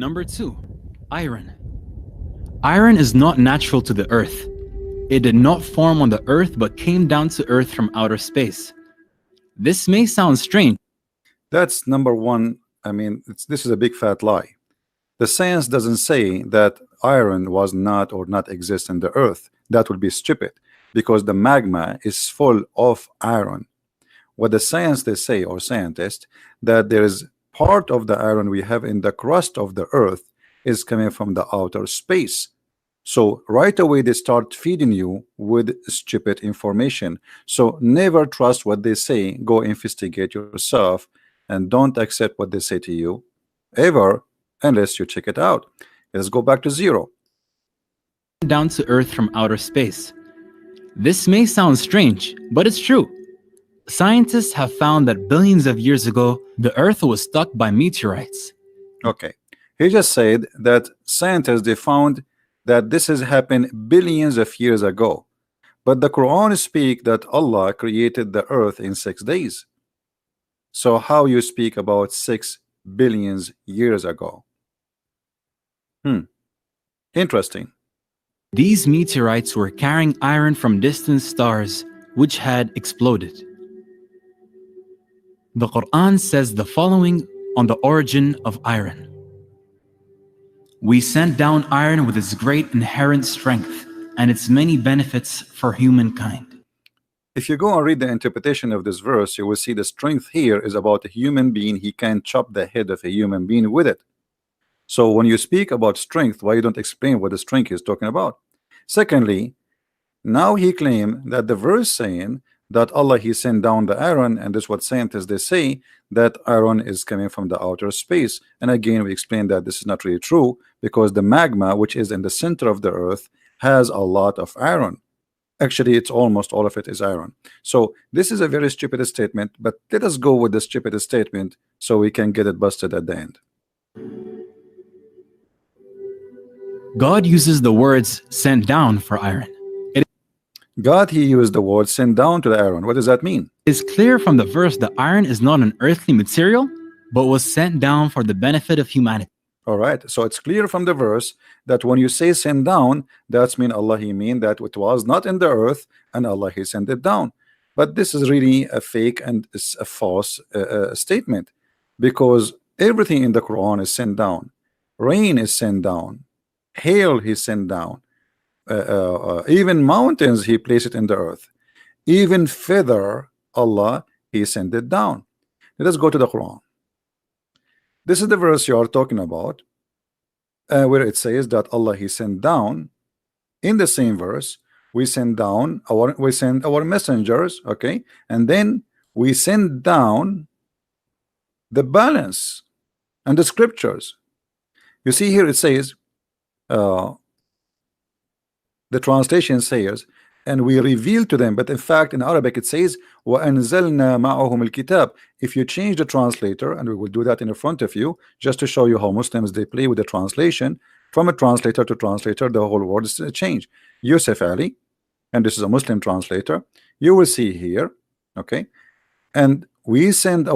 Number two, iron. Iron is not natural to the earth. It did not form on the earth but came down to earth from outer space. This may sound strange. That's number one. I mean, this is a big fat lie. The science doesn't say that iron was not or not exist in the earth. That would be stupid because the magma is full of iron. What the science they say, or scientists, that there is part of the iron we have in the crust of the earth is coming from the outer space. So right away they start feeding you with stupid information. So never trust what they say. Go investigate yourself and don't accept what they say to you ever unless you check it out. Let's go back to zero. Down to earth from outer space. This may sound strange, but it's true. Scientists have found that billions of years ago, the earth was struck by meteorites. Okay, he just said that scientists they found that this has happened billions of years ago, but the Quran speak that Allah created the earth in 6 days. So how you speak about 6 billions years ago? Interesting. These meteorites were carrying iron from distant stars which had exploded. The Quran says the following on the origin of iron. We sent down iron with its great inherent strength and its many benefits for humankind. If you go and read the interpretation of this verse, you will see the strength here is about a human being. He can chop the head of a human being with it. So when you speak about strength, why you don't explain what the strength is talking about? Secondly, now he claimed that the verse saying that Allah he sent down the iron, and this is what scientists they say, that iron is coming from the outer space. And again we explained that this is not really true because the magma which is in the center of the earth has a lot of iron. Actually it's almost all of it is iron. So this is a very stupid statement, but let us go with the stupid statement so we can get it busted at the end. God uses the words sent down for iron. God he used the word sent down to the iron. What does that mean? It's clear from the verse that iron is not an earthly material but was sent down for the benefit of humanity. All right, so it's clear from the verse that when you say send down, that's mean Allah he mean that it was not in the earth and Allah he sent it down. But this is really a fake and it's a false statement, because everything in the Quran is sent down. Rain is sent down, hail he sent down, even mountains he placed it in the earth, even feather Allah he sent it down. Let us go to the Quran. This is the verse you are talking about, where it says that Allah he sent down. In the same verse, we send our messengers, okay, and then we send down the balance and the scriptures. You see here it says, the translation says, and we reveal to them, but in fact in Arabic it says وَأَنزَلْنَا مَعَهُمُ الْكِتَابِ. If you change the translator, and we will do that in front of you just to show you how Muslims they play with the translation, from a translator to translator the whole word is changed. Yusuf Ali, and this is a Muslim translator, you will see here, okay, and we send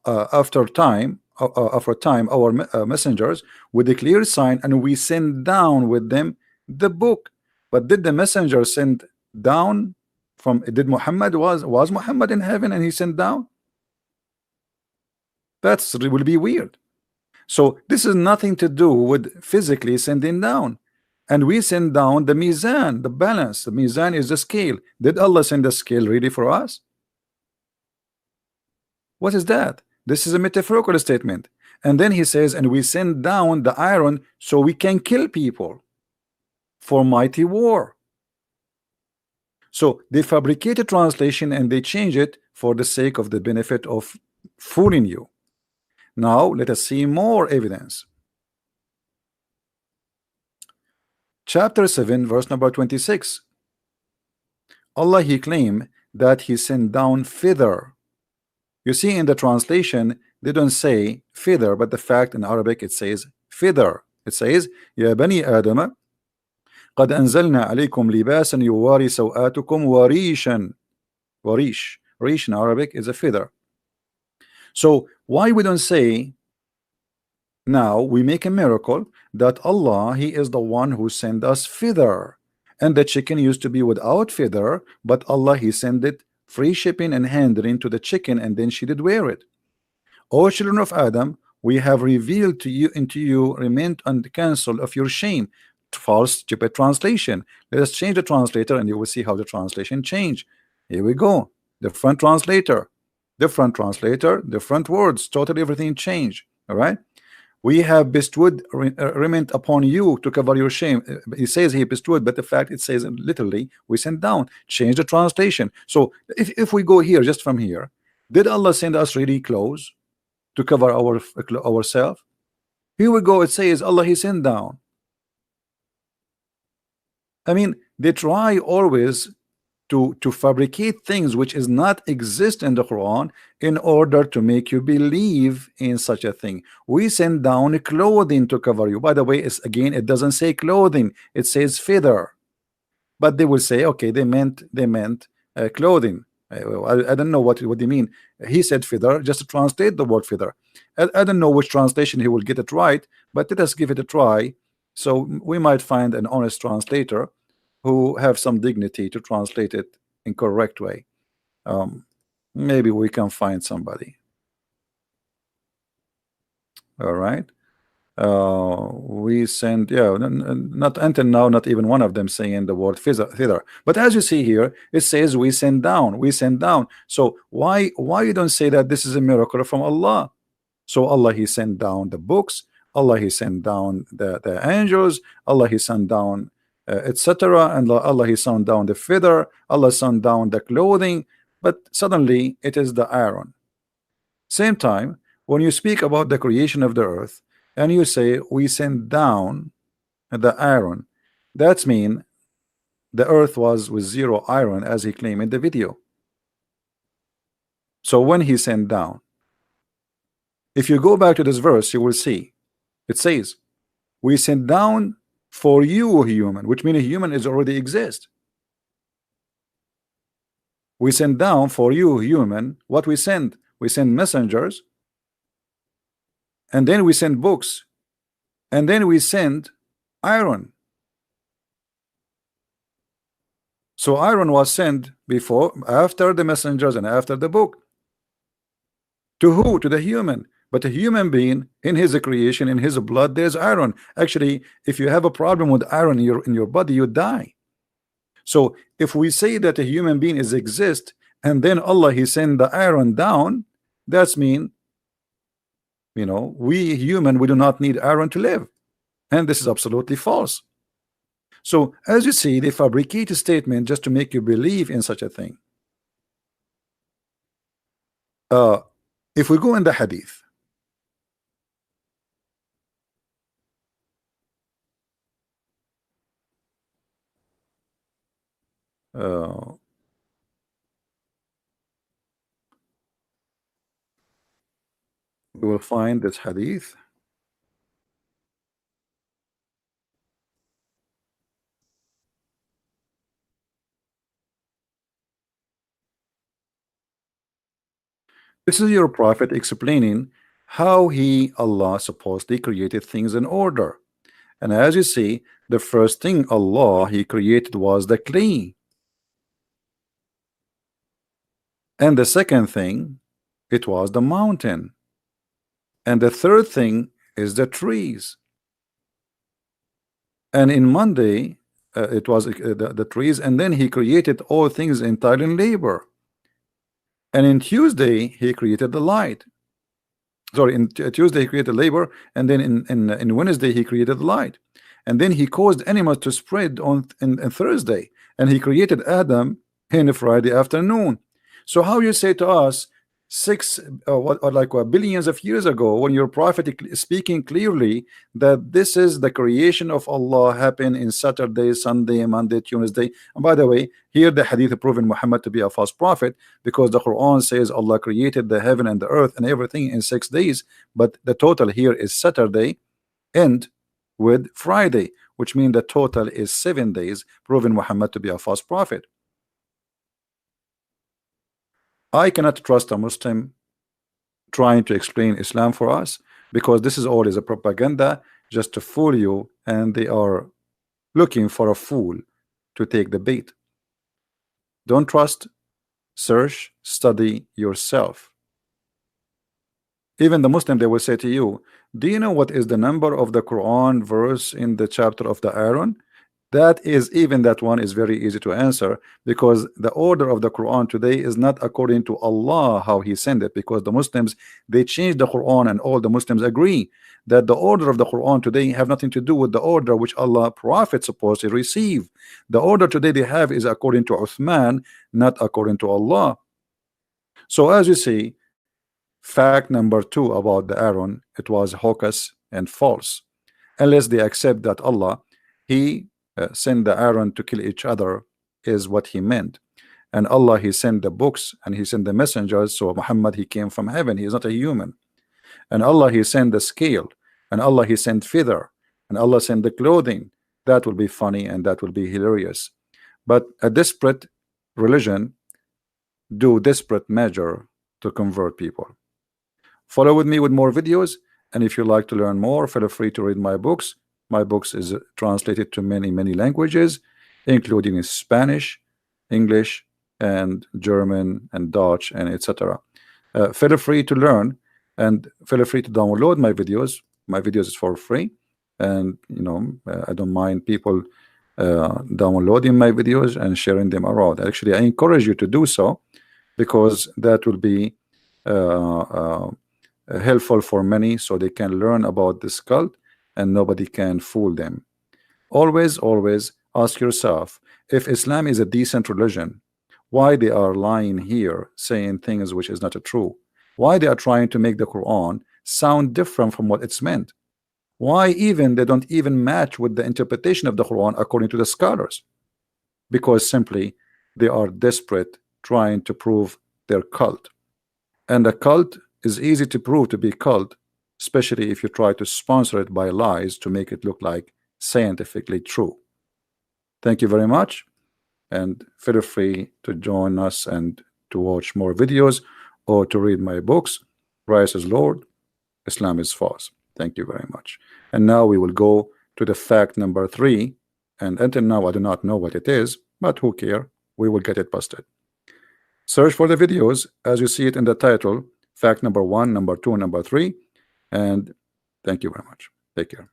after time our messengers with a clear sign, and we send down with them the book. But did the messenger send down from, did Muhammad was Muhammad in heaven and he sent down? That's will be weird. So this is nothing to do with physically sending down. And we send down the mizan, the balance. The mizan is the scale. Did Allah send the scale really for us? What is that? This is a metaphorical statement. And then he says, and we send down the iron so we can kill people for mighty war. So they fabricate a translation and they change it for the sake of the benefit of fooling you. Now let us see more evidence. Chapter 7 verse number 26. Allah he claimed that he sent down feather. You see in the translation they don't say feather, but the fact in Arabic it says feather. It says Ya bani Adama قد أنزلنا عليكم لباسا يواري سوآتكم وريشا. Rish in Arabic is a feather. So why we don't say Now we make a miracle that Allah, He is the one who sent us feather, and the chicken used to be without feather, but Allah, He sent it free shipping and handling to the chicken, and then she did wear it. O children of Adam, we have revealed to you into you remit and cancel of your shame. False, stupid translation. Let us change the translator, and you will see how the translation change. Here we go. Different translator, different words, totally everything change. All right. We have bestowed remit upon you to cover your shame. He says he bestowed, but the fact it says literally we sent down. Change the translation. So if we go here, just from here, did Allah send us really clothes to cover ourselves? Here we go. It says Allah, He sent down. I mean, they try always to fabricate things which is not exist in the Quran in order to make you believe in such a thing. We send down clothing to cover you. By the way, it's, again, it doesn't say clothing, it says feather. But they will say, okay, they meant clothing. I don't know what they mean. He said feather, just to translate the word feather. I don't know which translation he will get it right, but let us give it a try. So we might find an honest translator who have some dignity to translate it in correct way. Maybe we can find somebody. All right. We send, yeah, not until now, not even one of them saying the word thither. But as you see here, it says we send down, we send down. So why you don't say that this is a miracle from Allah? So Allah, He sent down the books, Allah, He sent down the angels, Allah, He sent down etc., and Allah, He sent down the feather, Allah sent down the clothing, but suddenly it is the iron. Same time, when you speak about the creation of the earth and you say we send down the iron, that's mean the earth was with zero iron, as he claimed in the video. So when He sent down, if you go back to this verse, you will see it says we sent down for you, human, which means a human is already exist. We send down for you, human. What we send messengers, and then we send books, and then we send iron. So iron was sent before, after the messengers, and after the book. To who? To the human. But a human being, in his creation, in his blood, there's iron. Actually, if you have a problem with iron in your body, you die. So if we say that a human being is exist, and then Allah, He send the iron down, that's mean, you know, we human, we do not need iron to live. And this is absolutely false. So as you see, they fabricate a statement just to make you believe in such a thing. If we go in the hadith, we will find this hadith. This is your prophet explaining how he, Allah, supposedly created things in order. And as you see, the first thing Allah, He created was the clay. And the second thing, it was the mountain. And the third thing is the trees. And in Monday, it was the trees, and then He created all things entirely in labor. And in Tuesday, He created the light. Sorry, in Tuesday He created labor, and then in Wednesday He created the light. And then He caused animals to spread on in Thursday, and He created Adam in Friday afternoon. So how you say to us billions of years ago, when your prophet is speaking clearly that this is the creation of Allah happened in Saturday, Sunday, Monday, Tuesday. And by the way, here the hadith proven Muhammad to be a false prophet, because the Quran says Allah created the heaven and the earth and everything in 6 days, but the total here is Saturday and with Friday, which means the total is 7 days, proving Muhammad to be a false prophet. I cannot trust a Muslim trying to explain Islam for us, because this is always a propaganda just to fool you, and they are looking for a fool to take the bait. Don't trust, search, study yourself. Even the Muslim, they will say to you, do you know what is the number of the Quran verse in the chapter of the Aaron? That is, even that one is very easy to answer, because the order of the Quran today is not according to Allah how he sent it, because the Muslims, they changed the Quran, and all the Muslims agree that the order of the Quran today have nothing to do with the order which Allah Prophet supposed to receive. The order today they have is according to Uthman, not according to Allah. So as you see, fact number 2 about the Aaron, it was hocus and false, unless they accept that Allah, he sent the Aaron to kill each other is what he meant, and Allah, he sent the books and he sent the messengers. So Muhammad, he came from heaven, he is not a human. And Allah, he sent the scale, and Allah, he sent feather, and Allah sent the clothing. That will be funny and that will be hilarious. But a desperate religion do desperate measure to convert people. Follow with me with more videos, and if you like to learn more, feel free to read my books. My books is translated to many languages, including Spanish, English, and German, and Dutch, and etc. Feel free to learn, and feel free to download my videos. My videos is for free, and I don't mind people downloading my videos and sharing them around. Actually, I encourage you to do so, because that will be helpful for many, so they can learn about this cult and nobody can fool them. Always ask yourself, if Islam is a decent religion, why they are lying here saying things which is not true? Why they are trying to make the Quran sound different from what it's meant? Why even they don't even match with the interpretation of the Quran according to the scholars? Because simply they are desperate, trying to prove their cult. And a cult is easy to prove to be cult, especially if you try to sponsor it by lies to make it look like scientifically true. Thank you very much, and feel free to join us and to watch more videos or to read my books. Christ is Lord, Islam is false. Thank you very much. And now we will go to the fact number 3, and until now I do not know what it is, but who care, we will get it busted. Search for the videos as you see it in the title, fact number 1, number 2, number 3, and thank you very much. Take care.